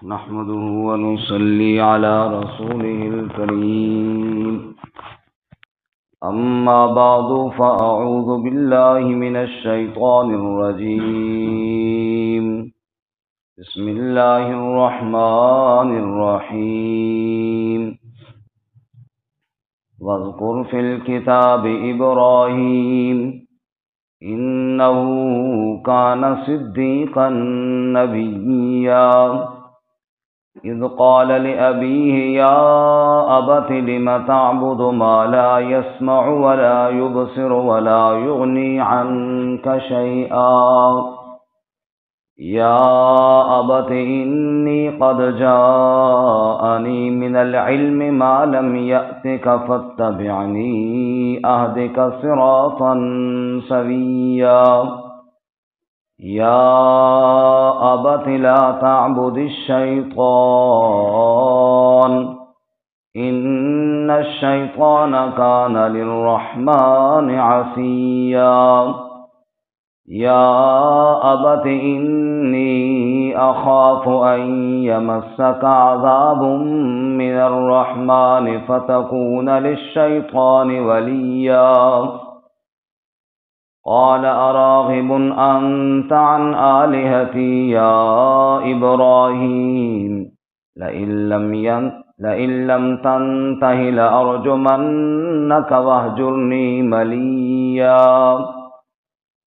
نحمده ونصلي على رسوله الكريم أما بعد فأعوذ بالله من الشيطان الرجيم بسم الله الرحمن الرحيم واذكر في الكتاب إبراهيم إنه كان صديقا نبيا إذ قال لأبيه يا أبت لم تعبد ما لا يسمع ولا يبصر ولا يغني عنك شيئا يا أبت إني قد جاءني من العلم ما لم يأتك فاتبعني أهدك صراطا سويا يا أبت لا تعبد الشيطان إن الشيطان كان للرحمن عصيا يا أبت إني أخاف أن يمسك عذاب من الرحمن فتكون للشيطان وليا قال أراغب أنت عن آلهتي يا إبراهيم لئن لم تنته لأرجمنك واهجرني مليا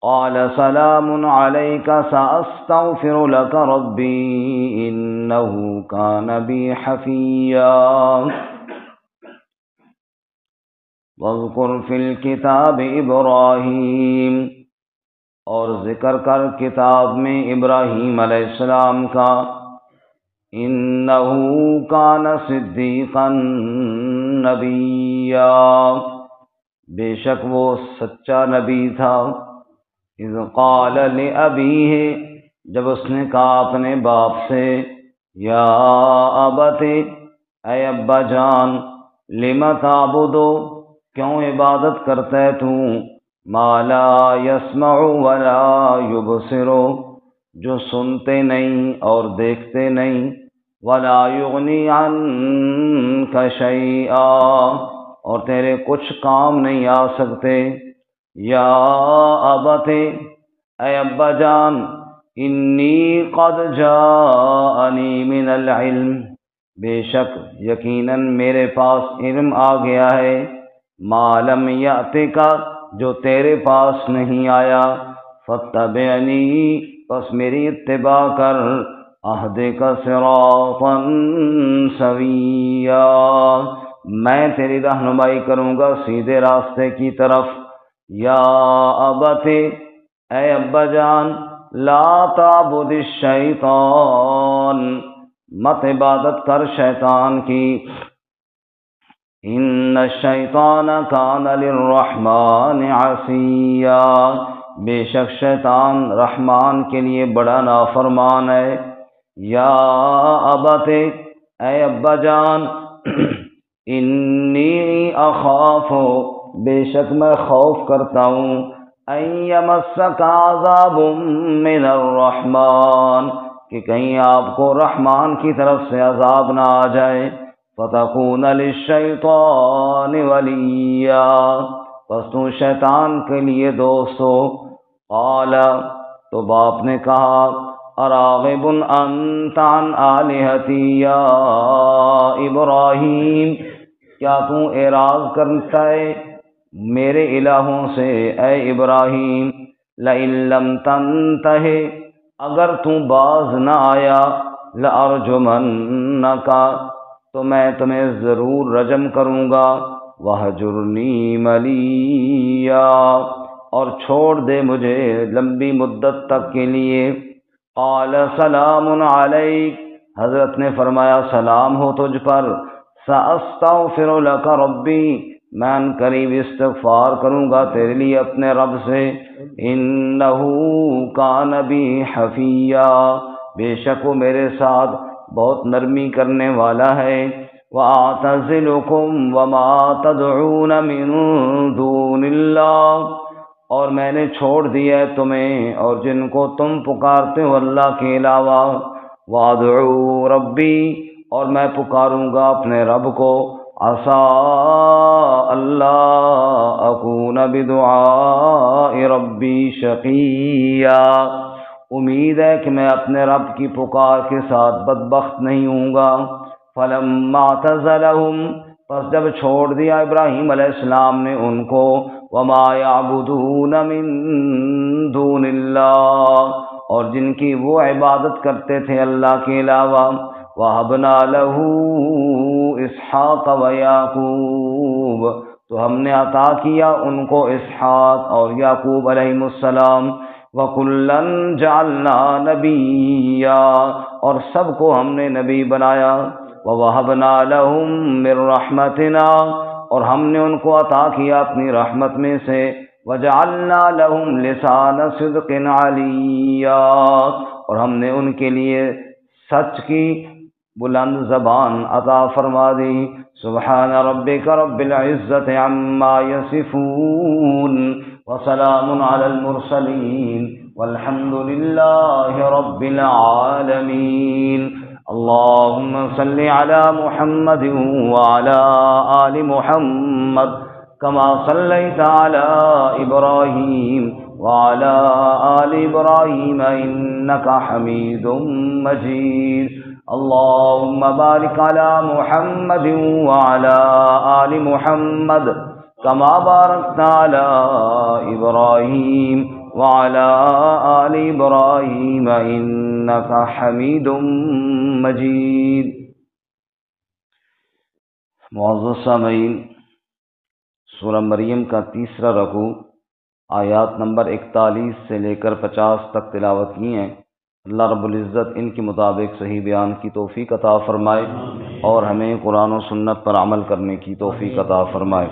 قال سلام عليك سأستغفر لك ربي إنه كان بي حفيا واذکر فی الکتاب ابراہیم، اور ذکر کر کتاب میں ابراہیم علیہ السلام کا، انہ کان صدیقا نبیا، بے شک وہ سچا نبی تھا، اذ قال لأبیہ، جب اس نے کہا اپنے باپ سے، یا ابت، اے ابا جان، لم تعبدو، کیوں عبادت کرتا ہے تو، ما لا یسمع ولا یبصر، جو سنتے نہیں اور دیکھتے نہیں، ولا یغنی عنک شیئا، اور تیرے کچھ کام نہیں آ سکتے، یا ابت، اے ابا جان، انی قد جاءنی من العلم، بے شک یقیناً میرے پاس علم آ گیا ہے، ما لم یأتک، جو تیرے پاس نہیں آیا، فاتبعنی، پس میری اتباع کر، اہدک صراطا سویا، میں تیری رہنمائی کروں گا سیدھے راستے کی طرف، یا ابت، اے ابا جان، لا تعبد الشیطان، مت عبادت کر شیطان کی، ان الشیطان کان للرحمن عصیا، بے شک شیطان رحمان کے لیے بڑا نافرمان ہے، یا ابت، اے ابا جان، انی اخاف، بے شک میں خوف کرتا ہوں، ان یمسک عذاب من الرحمن، کہ کہیں آپ کو رحمان کی طرف سے عذاب نہ آ جائے، فَتَكُونَ لِلشَّيْطَانِ وَلِيًّا، پس تو شیطان کے لیے دوست ہو، قال، تو باپ نے کہا، اراغب انت عن آلہتی یا ابراہیم، کیا تو اعراض کرتا ہے میرے الہوں سے اے ابراہیم، لئن لم تنتہ، اگر تو باز نہ آیا، لأرجمنک، تو میں تمہیں ضرور رجم کروں گا، وَہْجُرْنِی مَلِیًّا، اور چھوڑ دے مجھے لمبی مدت تک کے لیے، قال سلام علیک، حضرت نے فرمایا سلام ہو تجھ پر، سأستغفر لک ربی، میں ان قریب استغفار کروں گا تیرے لیے اپنے رب سے، انہ کان بی حفیا، بے شک وہ میرے ساتھ بہت نرمی کرنے والا ہے، وَأَعْتَزِلُكُمْ وَمَا تَدْعُونَ مِن دُونِ اللَّهِ، اور میں نے چھوڑ دیا ہے تمہیں اور جن کو تم پکارتے ہو اللہ کے علاوہ، وادعو ربی، اور میں پکاروں گا اپنے رب کو، عسى اللہ اکون بدعاء ربی شقیا، امید ہے کہ میں اپنے رب کی پکار کے ساتھ بدبخت نہیں ہوں گا۔ فلما اعتزلهم، پس جب چھوڑ دیا ابراہیم علیہ السلام نے ان کو، وما یعبدون من دون اللہ، اور جن کی وہ عبادت کرتے تھے اللہ کے علاوہ، وَهَبْنَا لَهُ اسحاق وَيَعْقُوب، تو ہم نے عطا کیا ان کو اسحاق اور یعقوب علیہ السلام، وَكُلًّا جَعَلْنَا نَبِيًّا، اور سب کو ہم نے نبی بنایا، وَوَهَبْنَا لَهُم مِّن رَحْمَتِنَا، اور ہم نے ان کو عطا کیا اپنی رحمت میں سے، وَجَعَلْنَا لَهُمْ لِسَانَ صِدْقٍ عَلِيًّا، اور ہم نے ان کے لیے سچ کی بلند زبان عطا فرما دی۔ سبحان ربک رب العزت عما یصفون، وسلام علی المرسلین، والحمد للہ رب العالمین۔ اللہم صل علی محمد وعلی آل محمد کما صلیت علی ابراہیم وعلی آل ابراہیم انک حمید مجید۔ اللہم بارک علی محمد وعلی آل محمد کما بارکت علی ابراہیم وعلی آل ابراہیم انک حمید مجید۔ معزز سامعین، سورہ مریم کا تیسرا رکوع آیات نمبر 41 سے لے کر 50 تک تلاوت کی ہیں۔ اللہ رب العزت ان کے مطابق صحیح بیان کی توفیق عطا فرمائے اور ہمیں قرآن و سنت پر عمل کرنے کی توفیق عطا فرمائے۔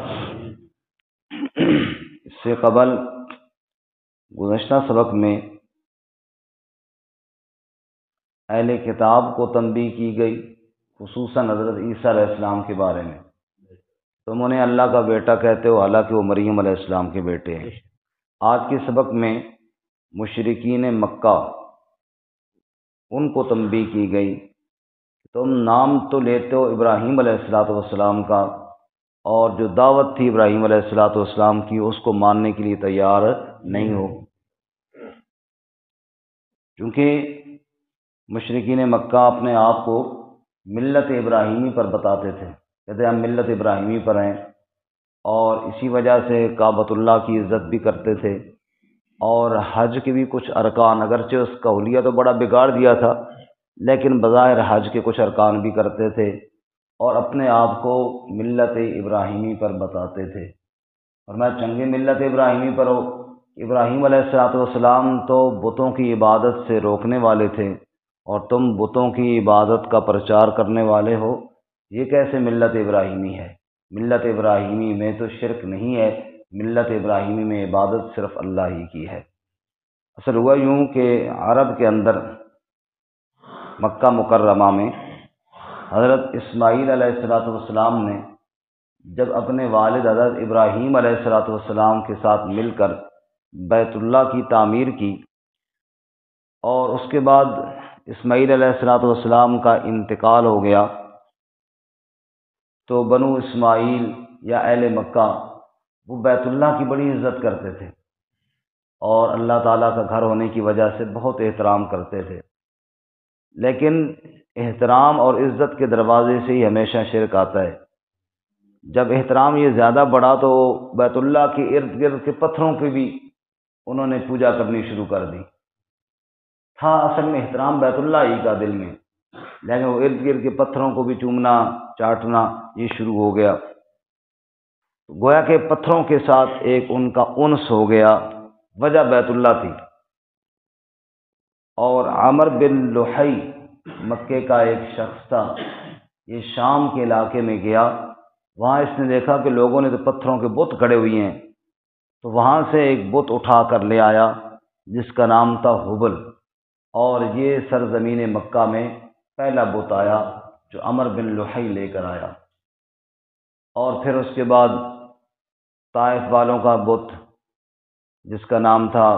اس سے قبل گزشتہ سبق میں اہل کتاب کو تنبیہ کی گئی، خصوصاً حضرت عیسیٰ علیہ السلام کے بارے میں۔ تم انہیں اللہ کا بیٹا کہتے ہو، حالانکہ وہ مریم علیہ السلام کے بیٹے ہیں۔ آج کے سبق میں مشرکین مکہ، ان کو تنبیہ کی گئی، تم نام تو لیتے ہو ابراہیم علیہ السلام کا، اور جو دعوت تھی ابراہیم علیہ السلام کی اس کو ماننے کے لیے تیار نہیں ہو، کیونکہ مشرکین مکہ اپنے آپ کو ملت ابراہیمی پر بتاتے تھے، کہتے ہم ملت ابراہیمی پر ہیں، اور اسی وجہ سے کعبۃ اللہ کی عزت بھی کرتے تھے، اور حج کے بھی کچھ ارکان، اگرچہ اس کا حلیہ تو بڑا بگاڑ دیا تھا، لیکن بظاہر حج کے کچھ ارکان بھی کرتے تھے، اور اپنے آپ کو ملت ابراہیمی پر بتاتے تھے۔ اور میں چنگے ملت ابراہیمی پر ہو، ابراہیم علیہ السلام تو بتوں کی عبادت سے روکنے والے تھے، اور تم بتوں کی عبادت کا پرچار کرنے والے ہو، یہ کیسے ملت ابراہیمی ہے؟ ملت ابراہیمی میں تو شرک نہیں ہے، ملت ابراہیمی میں عبادت صرف اللہ ہی کی ہے۔ اصل ہوا یوں کہ عرب کے اندر مکہ مکرمہ میں حضرت اسماعیل علیہ السلام نے جب اپنے والد حضرت ابراہیم علیہ السلام کے ساتھ مل کر بیت اللہ کی تعمیر کی، اور اس کے بعد اسماعیل علیہ السلام کا انتقال ہو گیا، تو بنو اسماعیل یا اہل مکہ وہ بیت اللہ کی بڑی عزت کرتے تھے، اور اللہ تعالیٰ کا گھر ہونے کی وجہ سے بہت احترام کرتے تھے، لیکن احترام اور عزت کے دروازے سے ہی ہمیشہ شرک آتا ہے۔ جب احترام یہ زیادہ بڑھا تو بیت اللہ کے ارد گرد کے پتھروں کی بھی انہوں نے پوجا کرنی شروع کر دی۔ تھا اصل میں احترام بیت اللہ ہی کا دل میں، لیکن وہ ارد گرد کے پتھروں کو بھی چومنا چاٹنا یہ شروع ہو گیا، گویا کہ پتھروں کے ساتھ ایک ان کا انس ہو گیا، وجہ بیت اللہ تھی۔ اور عامر بن لحی مکے کا ایک شخص تھا، یہ شام کے علاقے میں گیا، وہاں اس نے دیکھا کہ لوگوں نے تو پتھروں کے بت کھڑے ہوئے ہیں، تو وہاں سے ایک بت اٹھا کر لے آیا جس کا نام تھا حبل، اور یہ سرزمین مکہ میں پہلا بت آیا جو عمر بن لحی لے کر آیا۔ اور پھر اس کے بعد طائف والوں کا بت جس کا نام تھا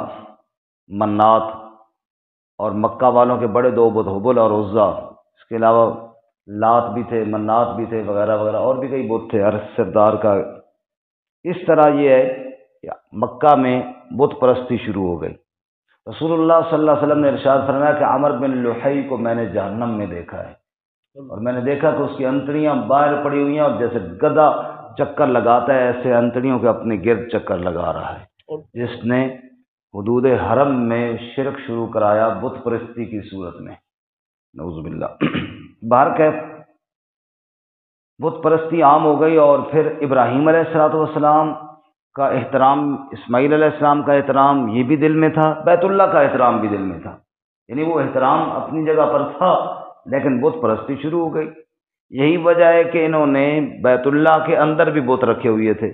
منات، اور مکہ والوں کے بڑے دو بت حبل اور عزا، اس کے علاوہ لات بھی تھے، منات بھی تھے، وغیرہ وغیرہ، اور بھی کئی بت تھے ہر سردار کا۔ اس طرح یہ ہے کہ مکہ میں بت پرستی شروع ہو گئی۔ رسول اللہ صلی اللہ علیہ وسلم نے ارشاد فرمایا کہ عمر بن لحی کو میں نے جہنم میں دیکھا ہے، اور میں نے دیکھا کہ اس کی انتڑیاں باہر پڑی ہوئی ہیں، اور جیسے گدھا چکر لگاتا ہے ایسے انتڑیوں کے اپنے گرد چکر لگا رہا ہے، جس نے حدود حرم میں شرک شروع کرایا بت پرستی کی صورت میں، نعوذ باللہ۔ باہر کہ بت پرستی عام ہو گئی، اور پھر ابراہیم علیہ السلام کا احترام، اسماعیل علیہ السلام کا احترام یہ بھی دل میں تھا، بیت اللہ کا احترام بھی دل میں تھا، یعنی وہ احترام اپنی جگہ پر تھا، لیکن بت پرستی شروع ہو گئی۔ یہی وجہ ہے کہ انہوں نے بیت اللہ کے اندر بھی بت رکھے ہوئے تھے،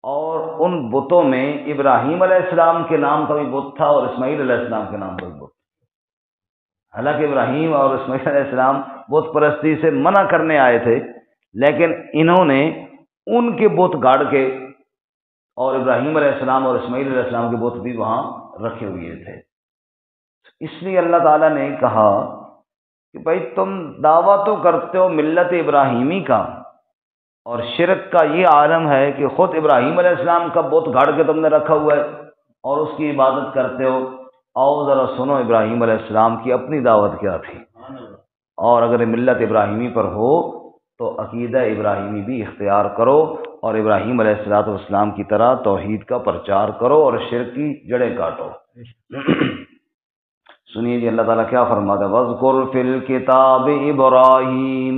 اور ان بتوں میں ابراہیم علیہ السلام کے نام کا بھی بت تھا اور اسماعیل علیہ السلام کے نام کا بھی بت۔ حالانکہ ابراہیم اور اسماعیل علیہ السلام بت پرستی سے منع کرنے آئے تھے، لیکن انہوں نے ان کے بت گاڑ کے، اور ابراہیم علیہ السلام اور اسماعیل علیہ السلام کے بت بھی وہاں رکھے ہوئے تھے۔ اس لیے اللہ تعالیٰ نے کہا کہ بھائی تم دعویٰ تو کرتے ہو ملت ابراہیمی کا، اور شرک کا یہ عالم ہے کہ خود ابراہیم علیہ السلام کا بت گھاڑ کے تم نے رکھا ہوا ہے اور اس کی عبادت کرتے ہو۔ آؤ ذرا سنو ابراہیم علیہ السلام کی اپنی دعوت کیا تھی، اور اگر ملت ابراہیمی پر ہو تو عقیدہ ابراہیمی بھی اختیار کرو، اور ابراہیم علیہ السلام کی طرح توحید کا پرچار کرو اور شرک کی جڑیں کاٹو۔ سنیے جی اللہ تعالیٰ کیا فرماتا ہے، وَاذْكُرْ فِي الْكِتَابِ ابراہیم،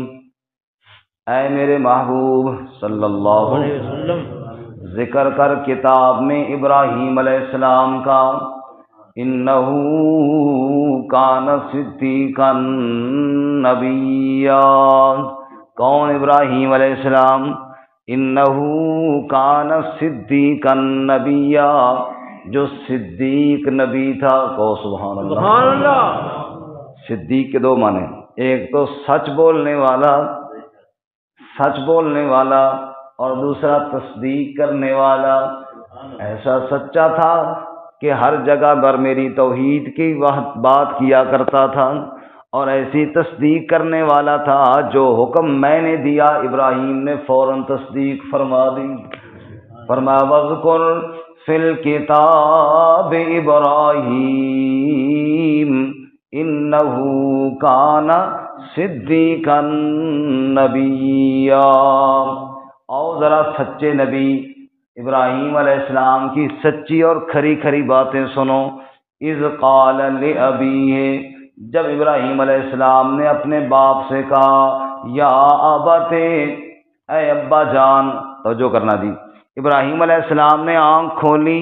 اے میرے محبوب صلی اللہ علیہ وسلم ذکر کر کتاب میں ابراہیم علیہ السلام کا، انہو کان صدیقا نبیا۔ کون ابراہیم علیہ السلام؟ انہو کان صدیقا نبیا، جو صدیق نبی تھا۔ کہو سبحان اللہ۔ سبحان اللہ۔ صدیق کے دو معنی، ایک تو سچ بولنے والا، سچ بولنے والا، اور دوسرا تصدیق کرنے والا۔ ایسا سچا تھا کہ ہر جگہ پر میری توحید کی بات کیا کرتا تھا، اور ایسی تصدیق کرنے والا تھا جو حکم میں نے دیا ابراہیم نے فوراً تصدیق فرما دی۔ فرمایا وَاذْكُرْ فِي الْكِتَابِ ابراہیم انہو کان صدیقا نبیا۔ اور ذرا سچے نبی ابراہیم علیہ السلام کی سچی اور کھری کھری باتیں سنو۔ اذ قال لأبیہ، جب ابراہیم علیہ السلام نے اپنے باپ سے کہا، یا ابت، اے ابا جان۔ توجہ کرنا دی، ابراہیم علیہ السلام نے آنکھ کھولی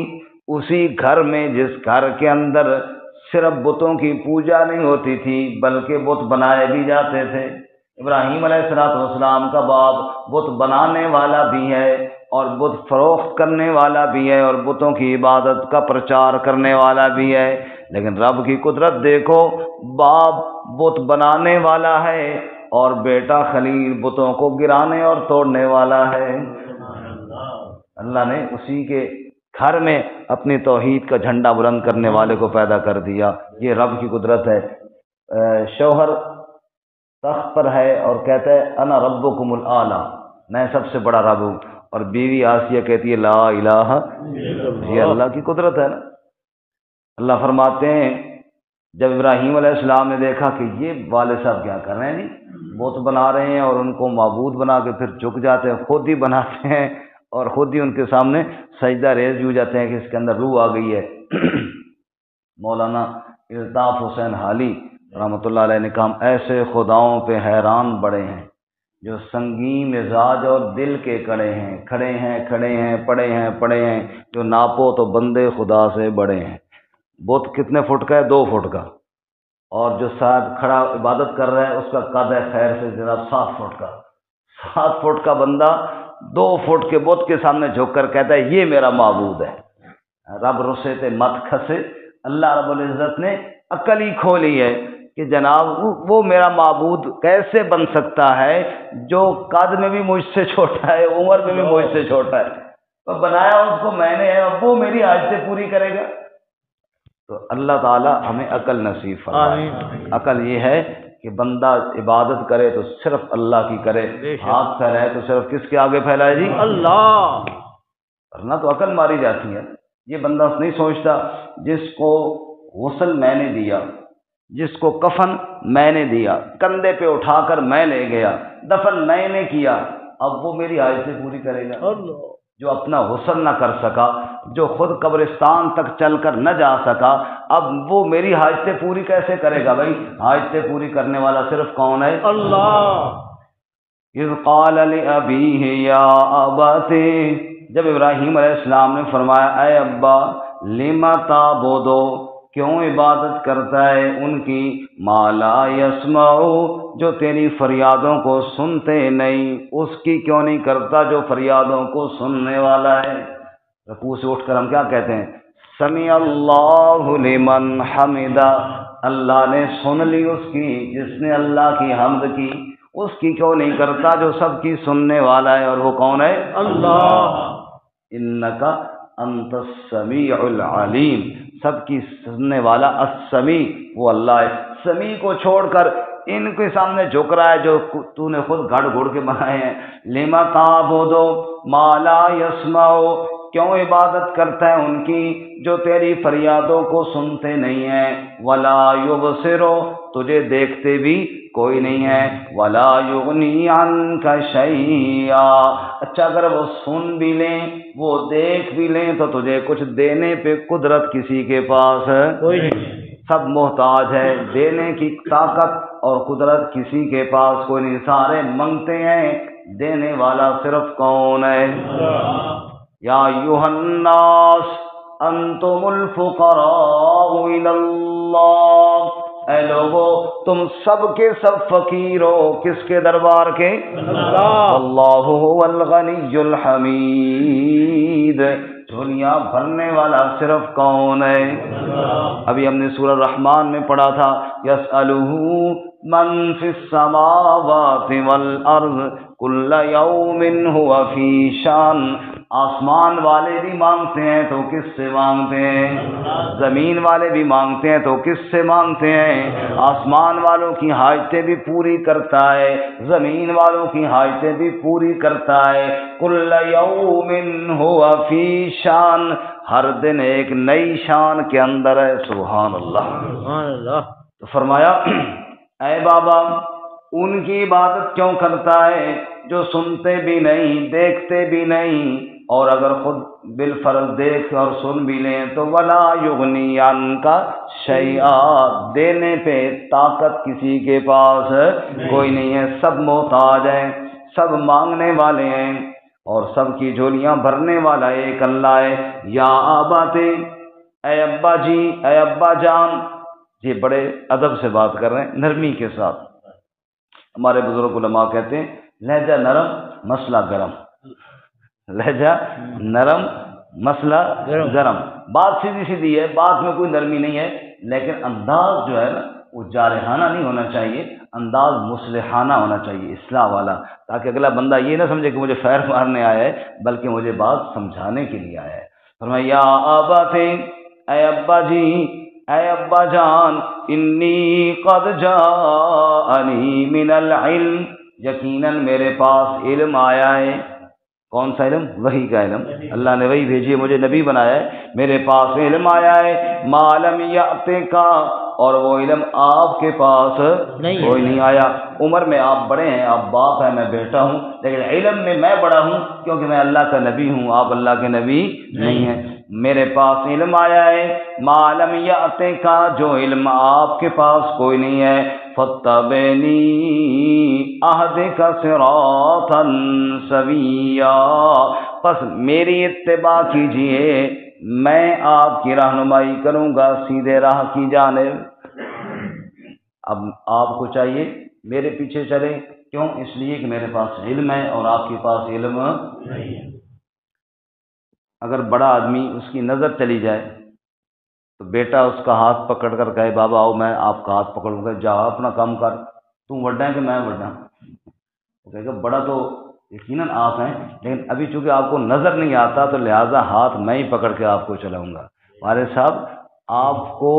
اسی گھر میں جس گھر کے اندر صرف بتوں کی پوجا نہیں ہوتی تھی بلکہ بت بنائے بھی جاتے تھے۔ ابراہیم علیہ السلام کا باپ بت بنانے والا بھی ہے اور بت فروخت کرنے والا بھی ہے اور بتوں کی عبادت کا پرچار کرنے والا بھی ہے، لیکن رب کی قدرت دیکھو، باپ بت بنانے والا ہے اور بیٹا خلیل بتوں کو گرانے اور توڑنے والا ہے۔ اللہ نے اسی کے گھر میں اپنی توحید کا جھنڈا بلند کرنے والے کو پیدا کر دیا۔ یہ رب کی قدرت ہے۔ شوہر تخت پر ہے اور کہتا ہے انا ربکم الاعلی، میں سب سے بڑا رب ہوں، اور بیوی آسیہ کہتی ہے لا الہ، یہ اللہ کی قدرت ہے نا۔ اللہ فرماتے ہیں جب ابراہیم علیہ السلام نے دیکھا کہ یہ والد صاحب کیا کر رہے ہیں، جی بت بنا رہے ہیں اور ان کو معبود بنا کے پھر جھک جاتے ہیں، خود ہی بناتے ہیں اور خود ہی ان کے سامنے سجدہ ریز ہو جاتے ہیں کہ اس کے اندر روح آ گئی ہے۔ مولانا الطاف حسین حالی رحمۃ اللہ علیہ نے کہا، ایسے خداؤں پہ حیران بڑے ہیں جو سنگین مزاج اور دل کے کڑے ہیں، کھڑے ہیں کھڑے ہیں، پڑے ہیں پڑے ہیں، جو ناپو تو بندے خدا سے بڑے ہیں۔ بت کتنے فٹ کا ہے؟ 2 فٹ کا، اور جو صاحب کھڑا عبادت کر رہا ہے اس کا قد ہے خیر سے جناب 7 فٹ کا۔ 7 فٹ کا بندہ 2 فٹ کے بت کے سامنے جھک کر کہتا ہے یہ میرا معبود ہے۔ رب رسے تے مت کھسے، اللہ رب العزت نے عقل ہی کھولی ہے کہ جناب وہ میرا معبود کیسے بن سکتا ہے جو قد میں بھی مجھ سے چھوٹا ہے، عمر میں بھی مجھ سے چھوٹا ہے، تو بنایا اس کو میں نے ہے، اب وہ میری حاجتیں پوری کرے گا۔ تو اللہ تعالی ہمیں عقل نصیب فرمائے۔ عقل یہ ہے کہ بندہ عبادت کرے تو صرف اللہ کی کرے، ہاتھ پھیلائے تو صرف کس کے آگے پھیلائے جی؟ اللہ، ورنہ تو عقل ماری جاتی ہے۔ یہ بندہ نہیں سوچتا جس کو غسل میں نے دیا، جس کو کفن میں نے دیا، کندھے پہ اٹھا کر میں لے گیا، دفن میں نے کیا، اب وہ میری حاجتیں پوری کرے گا؟ جو اپنا غسل نہ کر سکا، جو خود قبرستان تک چل کر نہ جا سکا، اب وہ میری حاجتیں پوری کیسے کرے گا؟ بھائی حاجتیں پوری کرنے والا صرف کون ہے؟ اللہ۔ اذ قال لأبیہ یا ابت، جب ابراہیم علیہ السلام نے فرمایا اے ابا، لم تعبد، کیوں عبادت کرتا ہے ان کی، ما لا یسمع، جو تیری فریادوں کو سنتے نہیں، اس کی کیوں نہیں کرتا جو فریادوں کو سننے والا ہے؟ رکوع سے اٹھ کر ہم کیا کہتے ہیں؟ سمیع اللہ لمن حمدہ، اللہ نے سن لی اس کی جس نے اللہ کی حمد کی، اس کی کیوں نہیں کرتا جو سب کی سننے والا ہے، اور وہ کون ہے؟ اللہ۔ انکا انت السمیع العلیم، سب کی سننے والا السمیع وہ اللہ ہے۔ سمیع کو چھوڑ کر ان کے سامنے جھک رہا ہے جو تو نے خود گھڑ گھڑ کے بنائے ہیں۔ لما تعبد ما لا یسمع، کیوں عبادت کرتا ہے ان کی جو تیری فریادوں کو سنتے نہیں ہیں، ولا یبصر، تجھے دیکھتے بھی کوئی نہیں ہے، ولا یغنی عنک شیئا، اچھا اگر وہ سن بھی لیں وہ دیکھ بھی لیں تو تجھے کچھ دینے پہ قدرت کسی کے پاس کوئی نہیں، سب محتاج ہے، دینے کی طاقت اور قدرت کسی کے پاس کوئی نہیں، سارے منگتے ہیں، دینے والا صرف کون ہے؟ یا ایھا الناس انتم الفقراء الی اللہ، اے لوگو تم سب کے سب فقیر ہو، کس کے دربار کے؟ اللہ۔ اللہ هو الغنی الحمید، جھولیاں بھرنے والا صرف کون ہے؟ ابھی ہم نے سورہ الرحمن میں پڑھا تھا یسألہ من فی السماوات والارض کل یوم هو فی شان، آسمان والے بھی مانگتے ہیں تو کس سے مانگتے ہیں؟ زمین والے بھی مانگتے ہیں تو کس سے مانگتے ہیں؟ آسمان والوں کی حاجتیں بھی پوری کرتا ہے، زمین والوں کی حاجتیں بھی پوری کرتا ہے۔ کل یوم ہوا فی شان، ہر دن ایک نئی شان کے اندر ہے۔ سبحان اللہ، سبحان اللہ۔ تو فرمایا اے بابا ان کی عبادت کیوں کرتا ہے جو سنتے بھی نہیں، دیکھتے بھی نہیں، اور اگر خود بالفرض دیکھ اور سن بھی لیں تو ولا یغنی عنک شیئا، دینے پہ طاقت کسی کے پاس کوئی نہیں ہے، سب محتاج ہیں، سب مانگنے والے ہیں، اور سب کی جھولیاں بھرنے والا ایک اللہ ہے۔ یا ابت، اے ابا جی، اے ابا جان، یہ بڑے ادب سے بات کر رہے ہیں، نرمی کے ساتھ۔ ہمارے بزرگ علماء کہتے ہیں لہجہ نرم مسئلہ گرم، لہجہ نرم مسئلہ گرم، بات سیدھی سیدھی ہے، بات میں کوئی نرمی نہیں ہے، لیکن انداز جو ہے نا وہ جارحانہ نہیں ہونا چاہیے، انداز مصلحانہ ہونا چاہیے، اصلاح والا، تاکہ اگلا بندہ یہ نہ سمجھے کہ مجھے فیر مارنے آیا ہے، بلکہ مجھے بات سمجھانے کے لیے آیا ہے۔ فرمایا یا ابت، اے ابا جی، اے ابا جان، انی قد جاءنی من العلم، یقیناً میرے پاس علم آیا ہے۔ کون سا علم؟ وحی کا علم، اللہ نے وحی بھیجی ہے، مجھے نبی بنایا ہے، میرے پاس علم آیا ہے، ما لم یأتک، اور وہ علم آپ کے پاس کوئی نہیں آیا۔ عمر میں آپ بڑے ہیں، آپ باپ ہیں، میں بیٹا ہوں، لیکن علم میں میں بڑا ہوں کیونکہ میں اللہ کا نبی ہوں، آپ اللہ کے نبی نہیں ہیں۔ میرے پاس علم آیا ہے ما لم یأتک، جو علم آپ کے پاس کوئی نہیں ہے، فاتبعنی اہدک صراطا سویا، پس میری اتباع کیجئے، میں آپ کی رہنمائی کروں گا سیدھے راہ کی جانب۔ اب آپ کو چاہیے میرے پیچھے چلیں، کیوں؟ اس لیے کہ میرے پاس علم ہے اور آپ کے پاس علم نہیں ہے۔ اگر بڑا آدمی اس کی نظر چلی جائے تو بیٹا اس کا ہاتھ پکڑ کر کہے بابا آؤ میں آپ کا ہاتھ پکڑوں گا، جا اپنا کام کر، تم بڑا ہے کہ میں بڑا ہوں؟ وہ کہے گا بڑا تو یقیناً آپ ہیں، لیکن ابھی چونکہ آپ کو نظر نہیں آتا تو لہٰذا ہاتھ میں ہی پکڑ کے آپ کو چلاؤں گا۔ والد صاحب آپ کو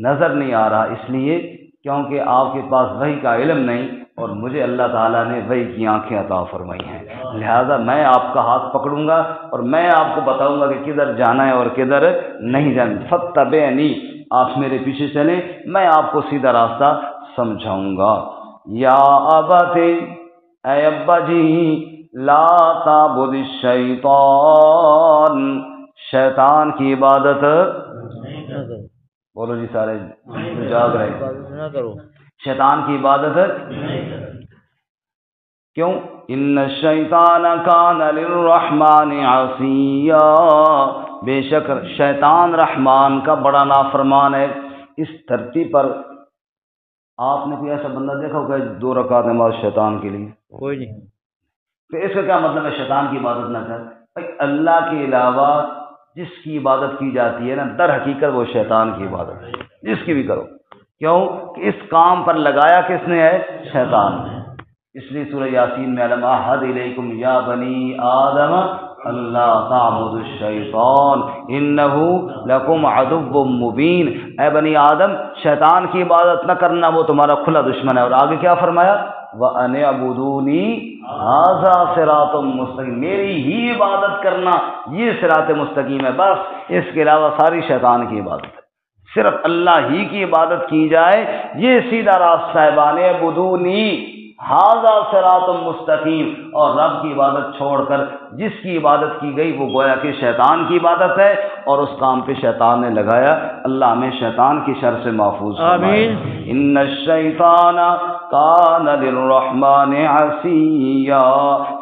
نظر نہیں آ رہا، اس لیے کیونکہ آپ کے پاس وحی کا علم نہیں، اور مجھے اللہ تعالیٰ نے وحی کی آنکھیں عطا فرمائی ہیں، لہذا میں آپ کا ہاتھ پکڑوں گا اور میں آپ کو بتاؤں گا کہ کدھر جانا ہے اور کدھر نہیں جانا۔ فاتبعنی، آپ میرے پیچھے چلیں، میں آپ کو سیدھا راستہ سمجھاؤں گا۔ یا ابت، اے ابا جی، لا تعبد الشیطان، شیطان کی عبادت بولو جی سارے جاگ رہے، نہ کرو، شیطان کی عبادت کیوں؟ ان الشیطان کان للرحمن عصیا، بے شک شیطان رحمان کا بڑا نافرمان ہے۔ اس دھرتی پر آپ نے کوئی ایسا بندہ دیکھا ہوگا 2 رکعت نماز شیطان کے لیے؟ کوئی نہیں۔ تو اس کا کیا مطلب ہے شیطان کی عبادت نہ کر؟ بھائی اللہ کے علاوہ جس کی عبادت کی جاتی ہے نا، در حقیقت وہ شیطان کی عبادت ہے، جس کی بھی کرو۔ کیوں کہ اس کام پر لگایا کس نے ہے؟ شیطان نے۔ اس لیے سورہ یاسین میں الم اعہد الیکم یا بنی آدم اللہ تعبدوا الشیطان انہ لکم عدو مبین، اے بنی آدم شیطان کی عبادت نہ کرنا، وہ تمہارا کھلا دشمن ہے۔ اور آگے کیا فرمایا؟ وَأَنِ اعْبُدُونِی ھَذَا صِرَاطٌ مُسْتَقِیمٌ، میری ہی عبادت کرنا یہ صراط مستقیم ہے، بس اس کے علاوہ ساری شیطان کی عبادت ہے۔ صرف اللہ ہی کی عبادت کی جائے، یہ سیدھا راستہ ہے۔ وَأَنِ اعْبُدُونِی ھَذَا صِرَاطٌ مستقیم، اور رب کی عبادت چھوڑ کر جس کی عبادت کی گئی وہ گویا کہ شیطان کی عبادت ہے، اور اس کام پہ شیطان نے لگایا۔ اللہ ہمیں شیطان کی شر سے محفوظ فرمائے۔ ان الشیطان کان للرحمن عصیا،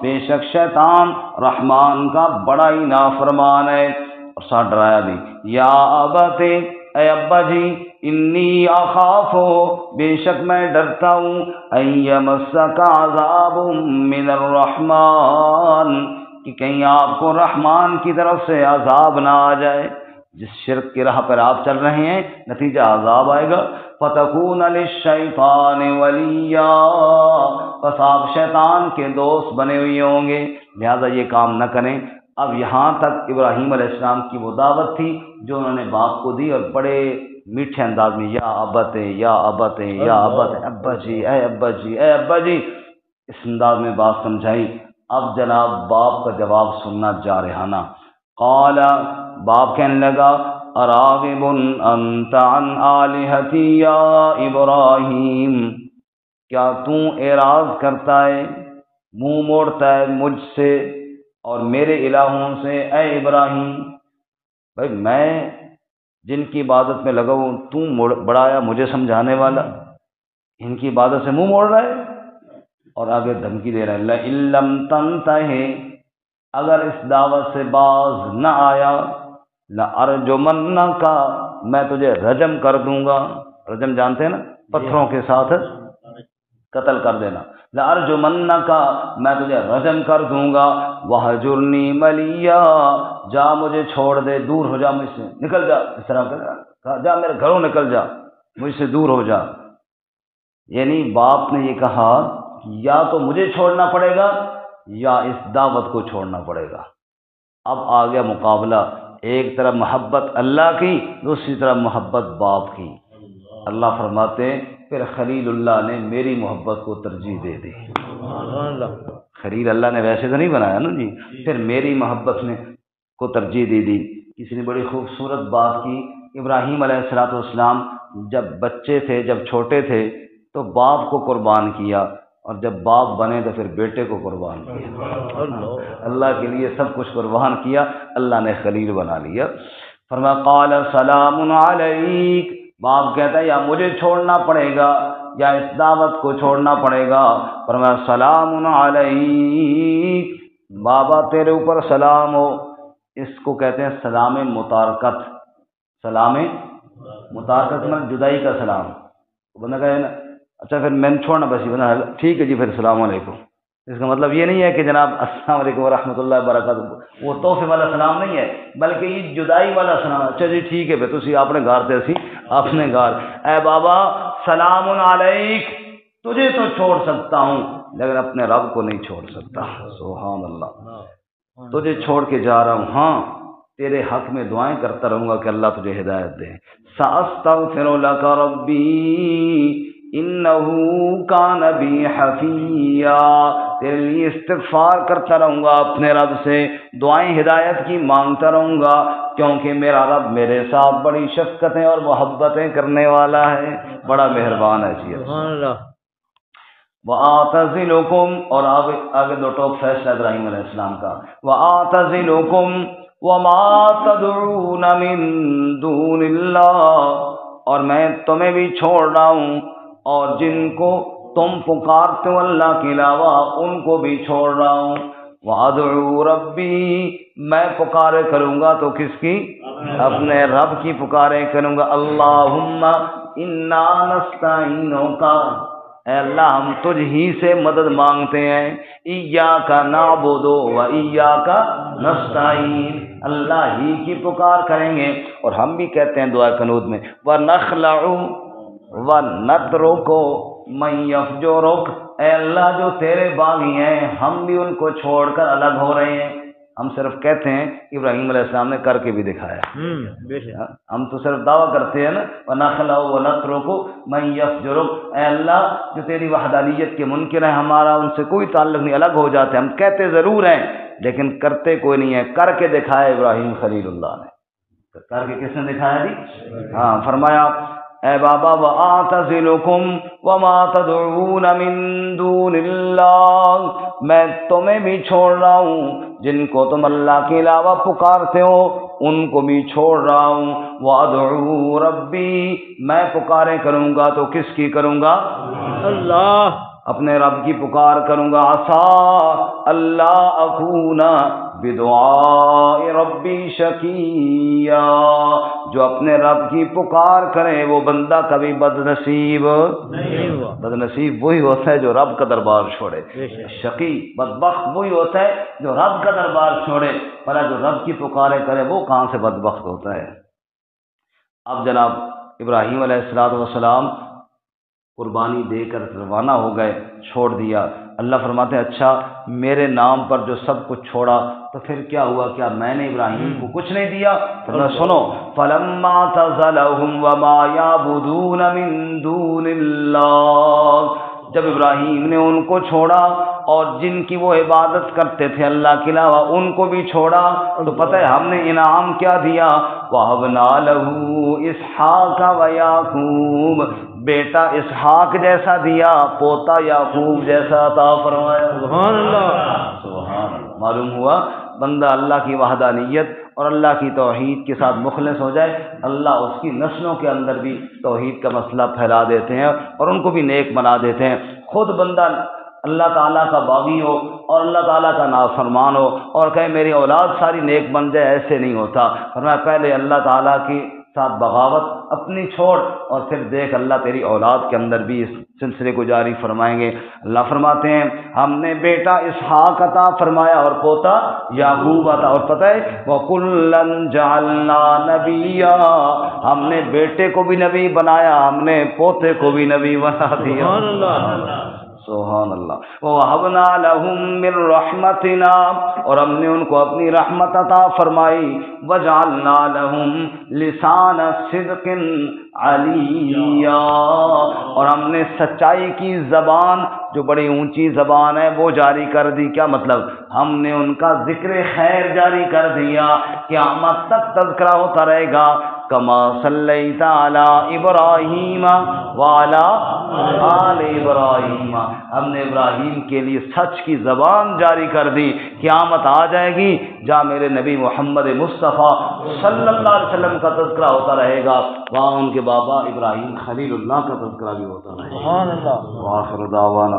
بے شک شیطان رحمان کا بڑا ہی نافرمان ہے، اور ساتھ ڈرایا بھی۔ یا ابت، اے ابا جی، انی اخاف، بے شک میں ڈرتا ہوں، ان یمسک عذاب من الرحمن، کہ کہیں آپ کو رحمان کی طرف سے عذاب نہ آ جائے۔ جس شرک کی راہ پر آپ چل رہے ہیں نتیجہ عذاب آئے گا۔ فتکون للشیطان ولیا، پس آپ شیطان کے دوست بنے ہوئے ہوں گے، لہذا یہ کام نہ کریں۔ اب یہاں تک ابراہیم علیہ السلام کی وہ دعوت تھی جو انہوں نے باپ کو دی، اور بڑے میٹھے انداز میں یا ابت یا ابت یا ابت، ابا جی اے ابا جی اے ابا جی، اس انداز میں بات سمجھائی۔ اب جناب باپ کا جواب سننا جارحانہ۔ قال، باپ کہنے لگا، اراغب انت عن آلہتی یا ابراہیم، کیا تو اعراض کرتا ہے، منہ موڑتا ہے مجھ سے اور میرے الہوں سے، اے ابراہیم؟ بھائی میں جن کی عبادت میں لگا ہوں، تو بڑایا مجھے سمجھانے والا، ان کی عبادت سے منہ موڑ رہا ہے، اور آگے دھمکی دے رہا ہے، لَئِن لَّمْ تَنْتَهِ، اگر اس دعوت سے باز نہ آیا، لَأَرْجُمَنَّكَ، میں تجھے رجم کر دوں گا۔ رجم جانتے ہیں نا، پتھروں کے ساتھ قتل کر دینا۔ لَأَرْجُمَنَّكَ، میں تجھے رجم کر دوں گا۔ وَهْجُرْنِي مَلِيًّا، جا مجھے چھوڑ دے، دور ہو جا مجھ سے، نکل جا، اس طرح کہا، جا میرے گھروں نکل جا، مجھ سے دور ہو جا۔ یعنی باپ نے یہ کہا کہ یا تو مجھے چھوڑنا پڑے گا یا اس دعوت کو چھوڑنا پڑے گا۔ اب آ گیا مقابلہ، ایک طرف محبت اللہ کی، دوسری طرف محبت باپ کی۔ اللہ فرماتے پھر خلیل اللہ نے میری محبت کو ترجیح دے دی۔ خلیل اللہ نے ویسے تو نہیں بنایا نا جی، پھر میری محبت نے کو ترجیح دے دی۔ کسی نے بڑی خوبصورت بات کی، ابراہیم علیہ السلام جب بچے تھے، جب چھوٹے تھے تو باپ کو قربان کیا، اور جب باپ بنے تو پھر بیٹے کو قربان کیا۔ اللہ کے لیے سب کچھ قربان کیا، اللہ نے خلیل بنا لیا۔ فرمایا قال سلام علیک، باپ کہتا ہے یا مجھے چھوڑنا پڑے گا یا اس دعوت کو چھوڑنا پڑے گا۔ فرمایا سلام علیک، بابا تیرے اوپر سلام ہو۔ اس کو کہتے ہیں سلام متارکت۔ سلام متارکت میں جدائی کا سلام۔ بندہ کہے نا اچھا پھر میں نے چھوڑنا، بس یہ بنا ٹھیک ہے جی پھر السلام علیکم۔ اس کا مطلب یہ نہیں ہے کہ جناب السلام علیکم ورحمۃ اللہ وبرکاتہ، وہ تحفے والا سلام نہیں ہے، بلکہ یہ جدائی والا سلام۔ اچھا جی ٹھیک ہے پھر تسی اپنے گھر تے اسی اپنے گھر، اے بابا سلام علیک، تجھے تو چھوڑ سکتا ہوں لیکن اپنے رب کو نہیں چھوڑ سکتا۔ سبحان اللہ، تجھے چھوڑ کے جا رہا ہوں، ہاں تیرے حق میں دعائیں کرتا رہوں گا کہ اللہ تجھے ہدایت دے۔ سأستغفر لک ربی انہ کان بی حفیا، تیرے لیے استغفار کرتا رہوں گا اپنے رب سے، دعائیں ہدایت کی مانگتا رہوں گا، کیونکہ میرا رب میرے ساتھ بڑی شفقتیں اور محبتیں کرنے والا ہے، بڑا مہربان ہے۔ سبحان اللہ۔ وَآتَزِلُكُمْ، اور آگے دو ٹوک فیصلہ ابراہیم علیہ السلام کا، وَآتَزِلُكُمْ وَمَا تَدْعُونَ مِن دُونِ اللَّهِ، اور میں تمہیں بھی چھوڑ رہا ہوں اور جن کو تم پکارتے ہو اللہ کے علاوہ ان کو بھی چھوڑ رہا ہوں۔ وَأَدْعُو رَبِّي، میں پکارے کروں گا تو کس کی؟ اپنے رب کی پکارے کروں گا۔ اللہم انا نستعینک، اے اللہ ہم تجھ ہی سے مدد مانگتے ہیں۔ ایاک نعبد و ایاک نستعین، اللہ ہی کی پکار کریں گے۔ اور ہم بھی کہتے ہیں دعا قنوت میں، وَنَخْلَعُ وَنَتْرُكُ مَن يَفْجُرُكَ، اے اللہ جو تیرے باغی ہیں ہم بھی ان کو چھوڑ کر الگ ہو رہے ہیں۔ ہم صرف کہتے ہیں، ابراہیم علیہ السلام نے کر کے بھی دکھایا۔ ہم تو صرف دعویٰ کرتے ہیں نا، وَنَخْلَعُ وَنَتْرُكُ مَن يَفْجُرُكَ، اے اللہ جو تیری وحدانیت کے منکر ہیں ہمارا ان سے کوئی تعلق نہیں، الگ ہو جاتے۔ ہم کہتے ضرور ہیں لیکن کرتے کوئی نہیں ہے۔ کر کے دکھایا ابراہیم خلیل اللہ نے، کر کے کس نے دکھایا جی؟ ہاں، فرمایا اے بابا وَآتَزِلُكُمْ وَمَا تَدْعُونَ مِن دُونِ اللَّهِ، میں تمہیں بھی چھوڑ رہا ہوں جن کو تم اللہ کے علاوہ پکارتے ہو ان کو بھی چھوڑ رہا ہوں۔ وَأَدْعُو رَبِّي، میں پکارے کروں گا تو کس کی کروں گا؟ اللہ، اپنے رب کی پکار کروں گا۔ عسیٰ اللہ اکون بدعاء ربی شقیا، جو اپنے رب کی پکار کرے وہ بندہ کبھی بد نصیب نہیں ہوا۔ بد نصیب وہی ہوتا ہے جو رب کا دربار چھوڑے، شقی بدبخت وہی ہوتا ہے جو رب کا دربار چھوڑے، بھلا جو رب کی پکارے کرے وہ کہاں سے بدبخت ہوتا ہے۔ اب جناب ابراہیم علیہ السلام قربانی دے کر روانہ ہو گئے، چھوڑ دیا۔ اللہ فرماتے ہیں اچھا میرے نام پر جو سب کچھ چھوڑا تو پھر کیا ہوا؟ کیا میں نے ابراہیم کو کچھ نہیں دیا؟ سنو، فَلَمَّا اعْتَزَلَهُمْ وَمَا يَعْبُدُونَ مِن دُونِ اللَّهِ، جب ابراہیم نے ان کو چھوڑا اور جن کی وہ عبادت کرتے تھے اللہ کے علاوہ ان کو بھی چھوڑا، تو پتہ ہے ہم نے انعام کیا دیا؟ وَهَبْنَا لَهُ إِسْحَاقَ وَيَعْقُوبَ، بیٹا اسحاق جیسا دیا، پوتا یعقوب جیسا عطا فرمایا۔ سبحان اللہ، سبحان اللہ۔ معلوم ہوا بندہ اللہ کی وحدانیت اور اللہ کی توحید کے ساتھ مخلص ہو جائے، اللہ اس کی نسلوں کے اندر بھی توحید کا مسئلہ پھیلا دیتے ہیں اور ان کو بھی نیک بنا دیتے ہیں۔ خود بندہ اللہ تعالیٰ کا باغی ہو اور اللہ تعالیٰ کا نافرمان ہو اور کہے میری اولاد ساری نیک بن جائے، ایسے نہیں ہوتا۔ فرمایا پہلے اللہ تعالیٰ کی ساتھ بغاوت اپنی چھوڑ اور پھر دیکھ اللہ تیری اولاد کے اندر بھی اس سلسلے کو جاری فرمائیں گے۔ اللہ فرماتے ہیں ہم نے بیٹا اسحاق عطا فرمایا اور پوتا یعقوب عطا، اور پتہ ہے وَكُلًّا جَعَلْنَا نَبِيًّا، ہم نے بیٹے کو بھی نبی بنایا، ہم نے پوتے کو بھی نبی بنا دیا۔ سبحان اللہ، سبحان اللہ۔ وَوَهَبْنَا لَهُم مِّن رَّحْمَتِنَا، اور ہم نے ان کو اپنی رحمت عطا فرمائی۔ وَجَعَلْنَا لَهُم لِسَانَ صِدْقٍ عَلِيًّا، اور ہم نے سچائی کی زبان جو بڑی اونچی زبان ہے وہ جاری کر دی۔ کیا مطلب؟ ہم نے ان کا ذکر خیر جاری کر دیا، قیامت تک تذکرہ ہوتا رہے گا۔ کما صلیت علی ابراہیم وعلی آل ابراہیم، ہم نے ابراہیم کے لیے سچ کی زبان جاری کر دی۔ قیامت آ جائے گی جہاں میرے نبی محمد مصطفیٰ صلی اللہ علیہ وسلم کا تذکرہ ہوتا رہے گا، وہاں ان کے بابا ابراہیم خلیل اللہ کا تذکرہ بھی ہوتا رہے گا۔ سبحان اللہ۔ وآخر دعوانا